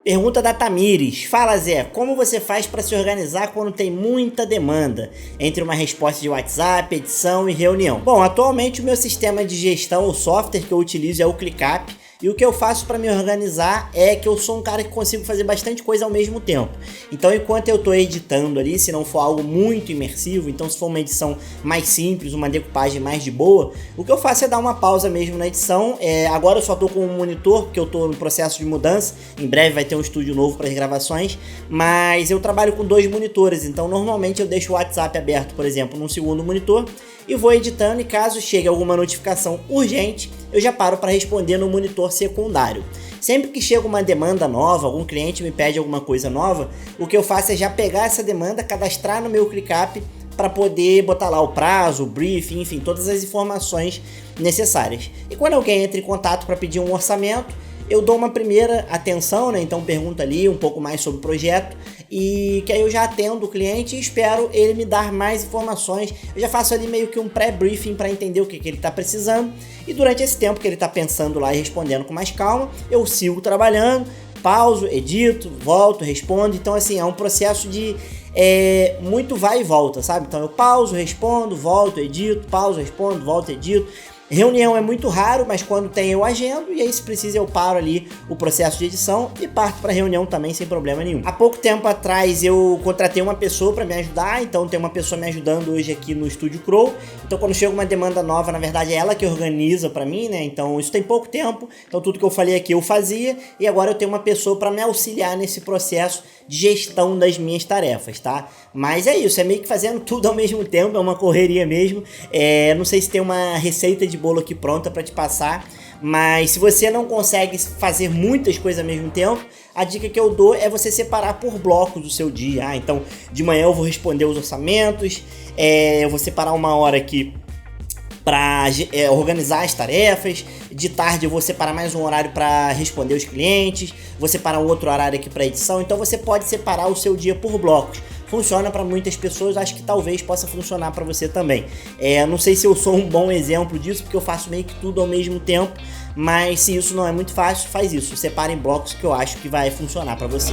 Pergunta da Tamires. Fala, Zé, como você faz para se organizar quando tem muita demanda entre uma resposta de WhatsApp, edição e reunião? Bom, atualmente o meu sistema de gestão, o software que eu utilizo é o ClickUp. E o que eu faço para me organizar é que eu sou um cara que consigo fazer bastante coisa ao mesmo tempo. Então, enquanto eu estou editando ali, se não for algo muito imersivo, então se for uma edição mais simples, uma decupagem mais de boa, o que eu faço é dar uma pausa mesmo na edição. Agora eu só estou com um monitor, porque eu estou no processo de mudança. Em breve vai ter um estúdio novo para as gravações, mas eu trabalho com 2 monitores, então normalmente eu deixo o WhatsApp aberto, por exemplo, num segundo monitor, e vou editando, e caso chegue alguma notificação urgente, eu já paro para responder no monitor secundário. Sempre que chega uma demanda nova, algum cliente me pede alguma coisa nova, o que eu faço é já pegar essa demanda, cadastrar no meu ClickUp para poder botar lá o prazo, o briefing, enfim, todas as informações necessárias. E quando alguém entra em contato para pedir um orçamento, eu dou uma primeira atenção, né? Então pergunto ali um pouco mais sobre o projeto, e que aí eu já atendo o cliente e espero ele me dar mais informações. Eu já faço ali meio que um pré-briefing para entender o que ele está precisando, e durante esse tempo que ele está pensando lá e respondendo com mais calma, eu sigo trabalhando, pauso, edito, volto, respondo. Então assim, é um processo de muito vai e volta, sabe? Então eu pauso, respondo, volto, edito, pauso, respondo, volto, edito. Reunião é muito raro, mas quando tem eu agendo, e aí se precisa eu paro ali o processo de edição e parto para reunião também sem problema nenhum. Há pouco tempo atrás eu contratei uma pessoa para me ajudar, então tem uma pessoa me ajudando hoje aqui no Estúdio Crow. Então quando chega uma demanda nova, na verdade é ela que organiza para mim, né? Então isso tem pouco tempo, então tudo que eu falei aqui eu fazia, e agora eu tenho uma pessoa para me auxiliar nesse processo de gestão das minhas tarefas, tá? Mas é isso, é meio que fazendo tudo ao mesmo tempo, é uma correria mesmo. Não sei se tem uma receita de bolo aqui pronta para te passar, mas se você não consegue fazer muitas coisas ao mesmo tempo, a dica que eu dou é você separar por blocos o seu dia. Então de manhã eu vou responder os orçamentos, eu vou separar uma hora aqui para organizar as tarefas, de tarde eu vou separar mais um horário para responder os clientes, vou separar um outro horário aqui para edição. Então você pode separar o seu dia por blocos. Funciona para muitas pessoas, acho que talvez possa funcionar para você também. Não sei se eu sou um bom exemplo disso, porque eu faço meio que tudo ao mesmo tempo, mas se isso não é muito fácil, faz isso, separa em blocos, que eu acho que vai funcionar para você.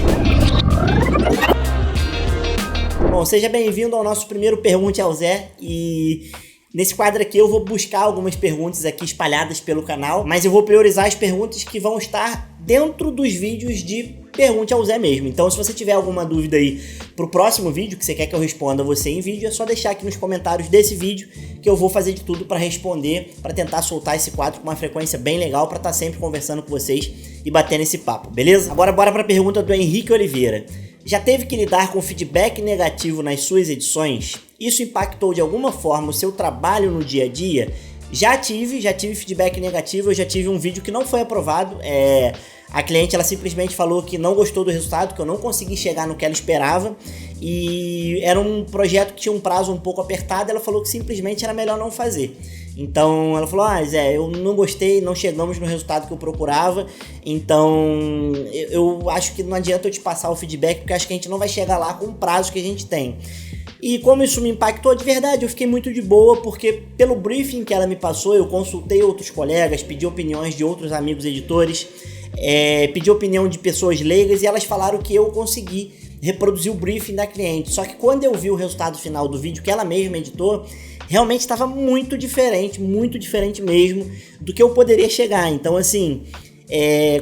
Bom, seja bem-vindo ao nosso primeiro Pergunte ao Zé, e nesse quadro aqui eu vou buscar algumas perguntas aqui espalhadas pelo canal, mas eu vou priorizar as perguntas que vão estar dentro dos vídeos de Pergunte ao Zé mesmo. Então se você tiver alguma dúvida aí pro próximo vídeo, que você quer que eu responda você em vídeo, é só deixar aqui nos comentários desse vídeo, que eu vou fazer de tudo para responder, para tentar soltar esse quadro com uma frequência bem legal, para estar sempre conversando com vocês e batendo esse papo, beleza? Agora bora para a pergunta do Henrique Oliveira. Já teve que lidar com feedback negativo nas suas edições? Isso impactou de alguma forma o seu trabalho no dia a dia? Já tive feedback negativo. Eu já tive um vídeo que não foi aprovado. A cliente ela simplesmente falou que não gostou do resultado, que eu não consegui chegar no que ela esperava, e era um projeto que tinha um prazo um pouco apertado. Ela falou que simplesmente era melhor não fazer. Então ela falou: Zé, eu não gostei, não chegamos no resultado que eu procurava, então eu acho que não adianta eu te passar o feedback, porque acho que a gente não vai chegar lá com o prazo que a gente tem. E como isso me impactou de verdade, eu fiquei muito de boa, porque pelo briefing que ela me passou, eu consultei outros colegas, pedi opiniões de outros amigos editores, pedi opinião de pessoas leigas, e elas falaram que eu consegui reproduzir o briefing da cliente. Só que quando eu vi o resultado final do vídeo que ela mesma editou, realmente estava muito diferente mesmo do que eu poderia chegar. Então assim,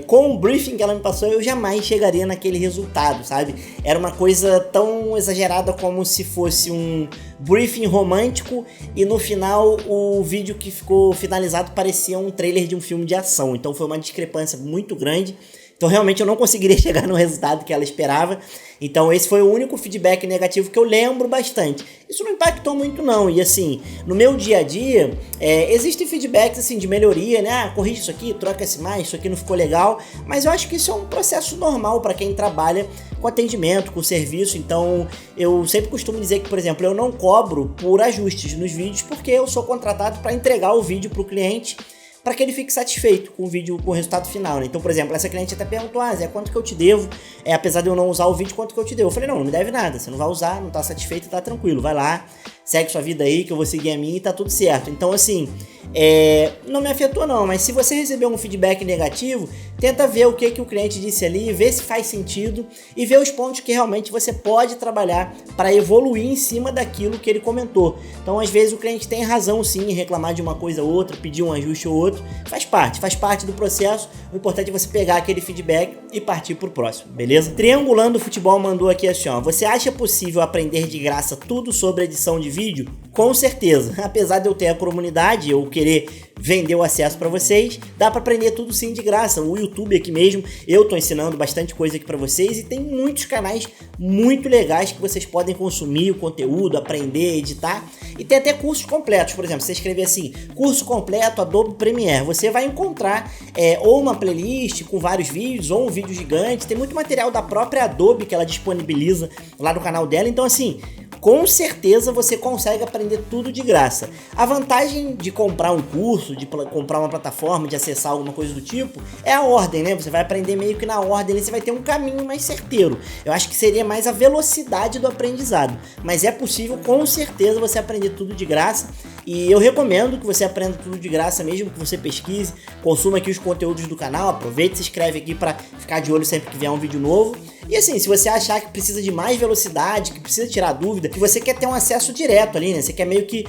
com o briefing que ela me passou, eu jamais chegaria naquele resultado, sabe? Era uma coisa tão exagerada como se fosse um briefing romântico, e no final o vídeo que ficou finalizado parecia um trailer de um filme de ação. Então foi uma discrepância muito grande. Então realmente eu não conseguiria chegar no resultado que ela esperava. Então esse foi o único feedback negativo que eu lembro bastante. Isso não impactou muito não. E assim, no meu dia a dia, existem feedbacks assim, de melhoria, né? Corrige isso aqui, troca esse mais, isso aqui não ficou legal. Mas eu acho que isso é um processo normal para quem trabalha com atendimento, com serviço. Então eu sempre costumo dizer que, por exemplo, eu não cobro por ajustes nos vídeos, porque eu sou contratado para entregar o vídeo para o cliente, para que ele fique satisfeito com o vídeo, com o resultado final, né? Então, por exemplo, essa cliente até perguntou: Zé, quanto que eu te devo? Apesar de eu não usar o vídeo, quanto que eu te devo? Eu falei: não me deve nada, você não vai usar, não tá satisfeito, tá tranquilo, vai lá, segue sua vida aí que eu vou seguir a minha e tá tudo certo. Então assim, não me afetou não, mas se você receber um feedback negativo, tenta ver o que o cliente disse ali, ver se faz sentido e ver os pontos que realmente você pode trabalhar para evoluir em cima daquilo que ele comentou. Então às vezes o cliente tem razão sim em reclamar de uma coisa ou outra, pedir um ajuste ou outro, faz parte do processo. O importante é você pegar aquele feedback e partir pro próximo, beleza? Triangulando Futebol mandou aqui assim, ó: você acha possível aprender de graça tudo sobre edição de vídeo? Com certeza, apesar de eu ter a comunidade, eu querer vender o acesso para vocês, dá para aprender tudo sim de graça. O YouTube aqui mesmo, eu tô ensinando bastante coisa aqui para vocês e tem muitos canais muito legais que vocês podem consumir o conteúdo, aprender, editar, e tem até cursos completos. Por exemplo, você escrever assim, curso completo Adobe Premiere, você vai encontrar ou uma playlist com vários vídeos, ou um vídeo gigante. Tem muito material da própria Adobe que ela disponibiliza lá no canal dela. Então assim, com certeza você consegue aprender tudo de graça. A vantagem de comprar um curso, de comprar uma plataforma, de acessar alguma coisa do tipo, é a ordem, né? Você vai aprender meio que na ordem, você vai ter um caminho mais certeiro. Eu acho que seria mais a velocidade do aprendizado, mas é possível com certeza você aprender tudo de graça. E eu recomendo que você aprenda tudo de graça mesmo, que você pesquise, consuma aqui os conteúdos do canal, aproveite e se inscreve aqui para ficar de olho sempre que vier um vídeo novo. E assim, se você achar que precisa de mais velocidade, que precisa tirar dúvida, que você quer ter um acesso direto ali, né? Você quer meio que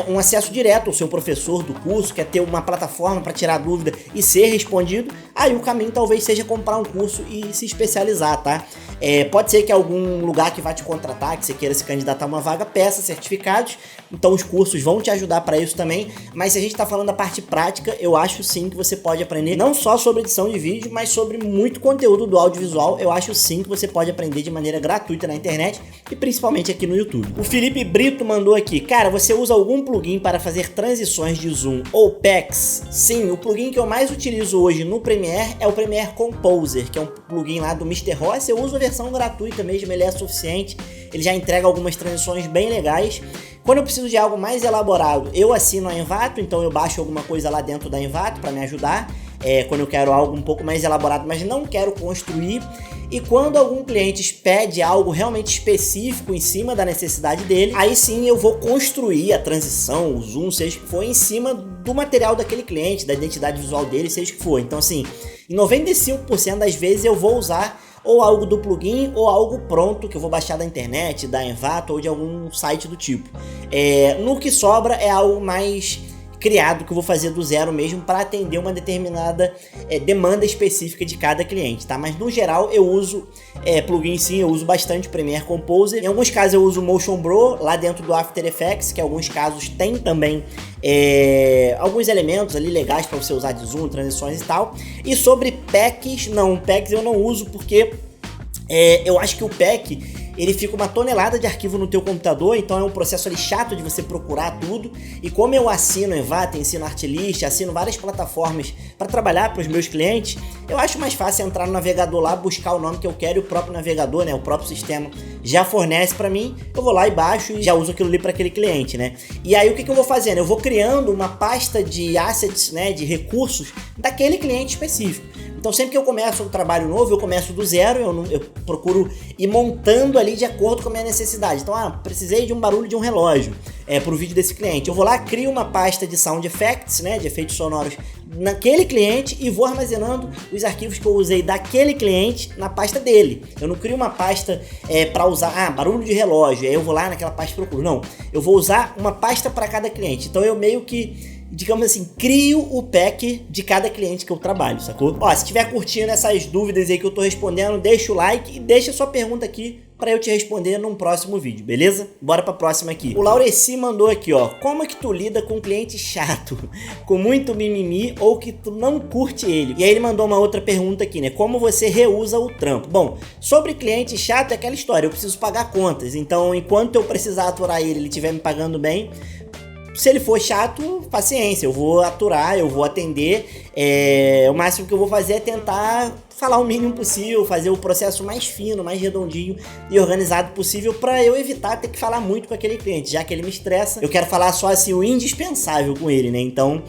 um acesso direto ao seu professor do curso, quer ter uma plataforma para tirar dúvida e ser respondido, aí o caminho talvez seja comprar um curso e se especializar, tá? Pode ser que algum lugar que vai te contratar, que você queira se candidatar a uma vaga, peça certificados, então os cursos vão te ajudar para isso também. Mas se a gente está falando da parte prática, eu acho sim que você pode aprender não só sobre edição de vídeo, mas sobre muito conteúdo do audiovisual. Eu acho sim que você pode aprender de maneira gratuita na internet e principalmente aqui no YouTube. O Felipe Brito mandou aqui: cara, você usa algum plugin para fazer transições de zoom ou packs? Sim, o plugin que eu mais utilizo hoje no Premiere é o Premiere Composer, que é um plugin lá do Mr. Ross. Eu uso a versão gratuita mesmo, ele é suficiente, ele já entrega algumas transições bem legais. Quando eu preciso de algo mais elaborado, eu assino a Envato, então eu baixo alguma coisa lá dentro da Envato para me ajudar. Quando eu quero algo um pouco mais elaborado, mas não quero construir. E quando algum cliente pede algo realmente específico em cima da necessidade dele, aí sim eu vou construir a transição, o zoom, seja o que for, em cima do material daquele cliente, da identidade visual dele, seja o que for. Então assim, em 95% das vezes eu vou usar ou algo do plugin ou algo pronto que eu vou baixar da internet, da Envato ou de algum site do tipo. No que sobra é algo mais criado que eu vou fazer do zero mesmo para atender uma determinada demanda específica de cada cliente, tá? Mas no geral eu uso plugin sim, eu uso bastante Premiere Composer. Em alguns casos eu uso Motion Bro lá dentro do After Effects, que em alguns casos tem também alguns elementos ali legais para você usar de zoom, transições e tal. E sobre packs, não, packs eu não uso porque eu acho que o pack ele fica uma tonelada de arquivo no teu computador, então é um processo ali chato de você procurar tudo. E como eu assino Envato, ensino Artlist, assino várias plataformas para trabalhar para os meus clientes, eu acho mais fácil entrar no navegador lá, buscar o nome que eu quero e o próprio navegador, né, o próprio sistema já fornece para mim. Eu vou lá e baixo e já uso aquilo ali para aquele cliente, né? E aí o que eu vou fazendo? Eu vou criando uma pasta de assets, né, de recursos daquele cliente específico. Então sempre que eu começo um trabalho novo, eu começo do zero, eu procuro ir montando ali de acordo com a minha necessidade. Então, precisei de um barulho de um relógio pro vídeo desse cliente. Eu vou lá, crio uma pasta de sound effects, né, de efeitos sonoros naquele cliente e vou armazenando os arquivos que eu usei daquele cliente na pasta dele. Eu não crio uma pasta para usar, barulho de relógio, aí eu vou lá naquela pasta e procuro. Não, eu vou usar uma pasta para cada cliente. Então eu meio que, digamos assim, crio o pack de cada cliente que eu trabalho, sacou? Ó, se estiver curtindo essas dúvidas aí que eu tô respondendo, deixa o like e deixa sua pergunta aqui para eu te responder num próximo vídeo, beleza? Bora pra próxima aqui. O Laureci mandou aqui, ó: como é que tu lida com um cliente chato, com muito mimimi ou que tu não curte ele? E aí ele mandou uma outra pergunta aqui, né? Como você reusa o trampo? Bom, sobre cliente chato é aquela história, eu preciso pagar contas, então enquanto eu precisar aturar ele estiver me pagando bem, se ele for chato, paciência, eu vou aturar, eu vou atender. O máximo que eu vou fazer é tentar falar o mínimo possível, fazer o processo mais fino, mais redondinho e organizado possível para eu evitar ter que falar muito com aquele cliente, já que ele me estressa. Eu quero falar só assim o indispensável com ele, né? Então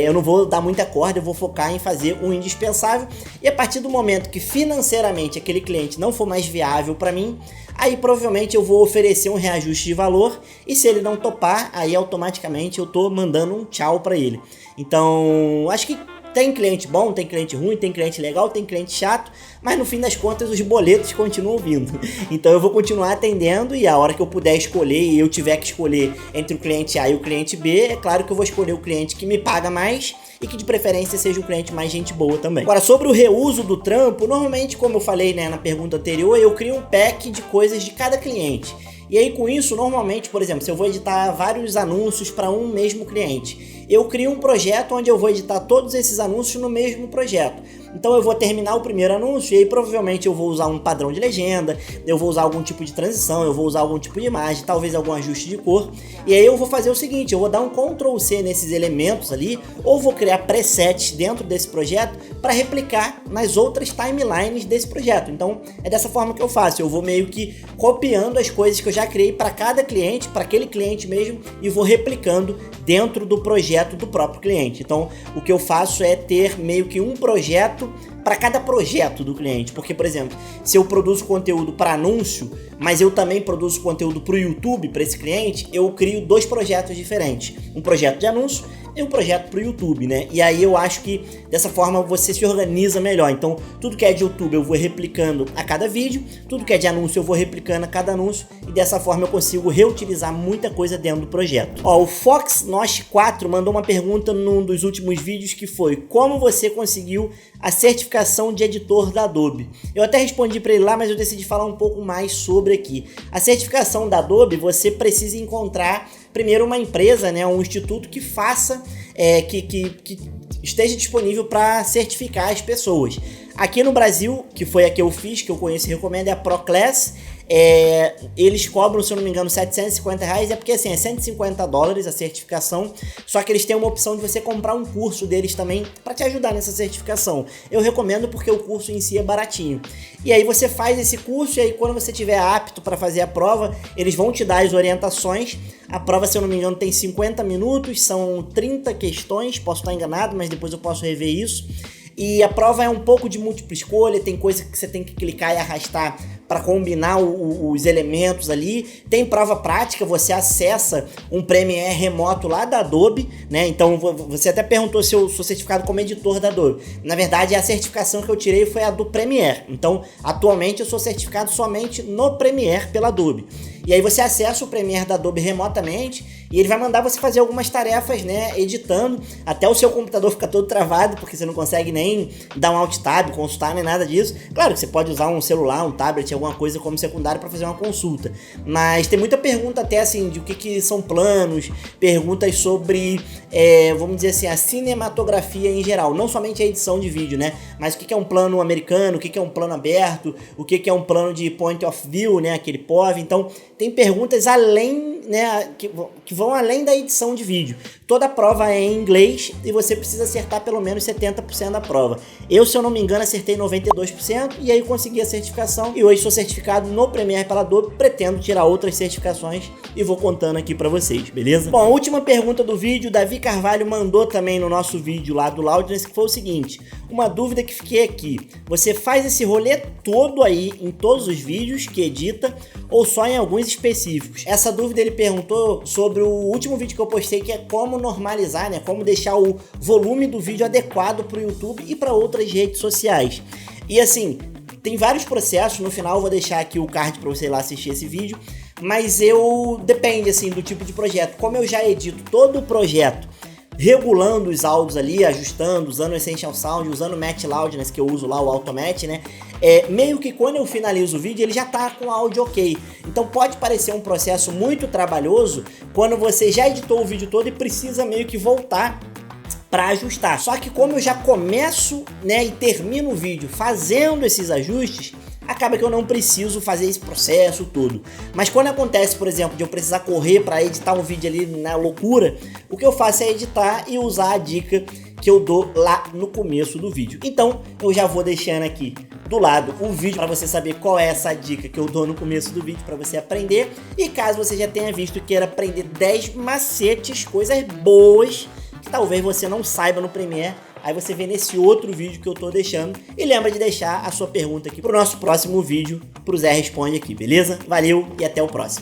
eu não vou dar muita corda, eu vou focar em fazer o indispensável, e a partir do momento que financeiramente aquele cliente não for mais viável para mim, aí provavelmente eu vou oferecer um reajuste de valor, e se ele não topar, aí automaticamente eu tô mandando um tchau para ele. Então acho que tem cliente bom, tem cliente ruim, tem cliente legal, tem cliente chato, mas no fim das contas os boletos continuam vindo. Então eu vou continuar atendendo, e a hora que eu puder escolher e eu tiver que escolher entre o cliente A e o cliente B, é claro que eu vou escolher o cliente que me paga mais e que de preferência seja um cliente mais gente boa também. Agora, sobre o reuso do trampo, normalmente, como eu falei, né, na pergunta anterior, eu crio um pack de coisas de cada cliente. E aí com isso, normalmente, por exemplo, se eu vou editar vários anúncios para um mesmo cliente, eu crio um projeto onde eu vou editar todos esses anúncios no mesmo projeto. Então eu vou terminar o primeiro anúncio e aí provavelmente eu vou usar um padrão de legenda, eu vou usar algum tipo de transição, eu vou usar algum tipo de imagem, talvez algum ajuste de cor. E aí eu vou fazer o seguinte, eu vou dar um Ctrl+C nesses elementos ali, ou vou criar presets dentro desse projeto para replicar nas outras timelines desse projeto. Então é dessa forma que eu faço, eu vou meio que copiando as coisas que eu já criei para cada cliente, para aquele cliente mesmo, e vou replicando dentro do projeto do próprio cliente. Então o que eu faço é ter meio que um projeto para cada projeto do cliente, porque, por exemplo, se eu produzo conteúdo para anúncio, mas eu também produzo conteúdo para o YouTube, para esse cliente, eu crio dois projetos diferentes, um projeto de anúncio e um projeto para o YouTube, né? E aí eu acho que dessa forma você se organiza melhor. Então tudo que é de YouTube eu vou replicando a cada vídeo, tudo que é de anúncio eu vou replicando a cada anúncio, e dessa forma eu consigo reutilizar muita coisa dentro do projeto. Ó, o FoxNosh4 mandou uma pergunta num dos últimos vídeos, que foi: como você conseguiu a certificação de editor da Adobe? Eu até respondi para ele lá, mas eu decidi falar um pouco mais sobre aqui. A certificação da Adobe, você precisa encontrar primeiro uma empresa, né, um instituto que faça, que esteja disponível para certificar as pessoas. Aqui no Brasil, que foi a que eu fiz, que eu conheço e recomendo, é a ProClass. Eles cobram, se eu não me engano, R$750, é porque assim, é $150 a certificação, só que eles têm uma opção de você comprar um curso deles também para te ajudar nessa certificação. Eu recomendo porque o curso em si é baratinho. E aí você faz esse curso, e aí quando você estiver apto para fazer a prova, eles vão te dar as orientações. A prova, se eu não me engano, tem 50 minutos, são 30 questões, posso estar enganado, mas depois eu posso rever isso. E a prova é um pouco de múltipla escolha, tem coisa que você tem que clicar e arrastar para combinar os elementos ali. Tem prova prática, você acessa um Premiere remoto lá da Adobe, né? Então você até perguntou se eu sou certificado como editor da Adobe. Na verdade, a certificação que eu tirei foi a do Premiere. Então, atualmente eu sou certificado somente no Premiere pela Adobe. E aí você acessa o Premiere da Adobe remotamente, e ele vai mandar você fazer algumas tarefas, né, editando, até o seu computador ficar todo travado, porque você não consegue nem dar um Alt Tab, consultar, nem nada disso. Claro que você pode usar um celular, um tablet, alguma coisa como secundário para fazer uma consulta. Mas tem muita pergunta até assim, de o que são planos, perguntas sobre, vamos dizer assim, a cinematografia em geral, não somente a edição de vídeo, né, mas o que é um plano americano, o que é um plano aberto, o que é um plano de point of view, né, aquele POV. Então tem perguntas além, né, que vão além da edição de vídeo. Toda a prova é em inglês e você precisa acertar pelo menos 70% da prova. Eu, se eu não me engano, acertei 92% e aí consegui a certificação, e hoje sou certificado no Premiere pela Adobe. Pretendo tirar outras certificações e vou contando aqui pra vocês, beleza? Bom, a última pergunta do vídeo, Davi Carvalho mandou também no nosso vídeo lá do Loudness, que foi o seguinte: uma dúvida que fiquei aqui, você faz esse rolê todo aí em todos os vídeos que edita ou só em alguns específicos? Essa dúvida ele perguntou sobre o último vídeo que eu postei, que é como normalizar, né, como deixar o volume do vídeo adequado para o YouTube e para outras redes sociais. E assim, tem vários processos, no final eu vou deixar aqui o card para você ir lá assistir esse vídeo, mas depende assim do tipo de projeto. Como eu já edito todo o projeto regulando os áudios ali, ajustando, usando o Essential Sound, usando o Match Loudness, que eu uso lá, o Automatch, né? Meio que quando eu finalizo o vídeo, ele já tá com o áudio ok. Então pode parecer um processo muito trabalhoso quando você já editou o vídeo todo e precisa meio que voltar para ajustar. Só que como eu já começo, né, e termino o vídeo fazendo esses ajustes, acaba que eu não preciso fazer esse processo todo. Mas quando acontece, por exemplo, de eu precisar correr para editar um vídeo ali na loucura, o que eu faço é editar e usar a dica que eu dou lá no começo do vídeo. Então eu já vou deixando aqui do lado o vídeo para você saber qual é essa dica que eu dou no começo do vídeo para você aprender. E caso você já tenha visto e queira aprender 10 macetes, coisas boas que talvez você não saiba no Premiere, aí você vê nesse outro vídeo que eu tô deixando. E lembra de deixar a sua pergunta aqui pro nosso próximo vídeo, pro Zé Responde aqui, beleza? Valeu e até o próximo.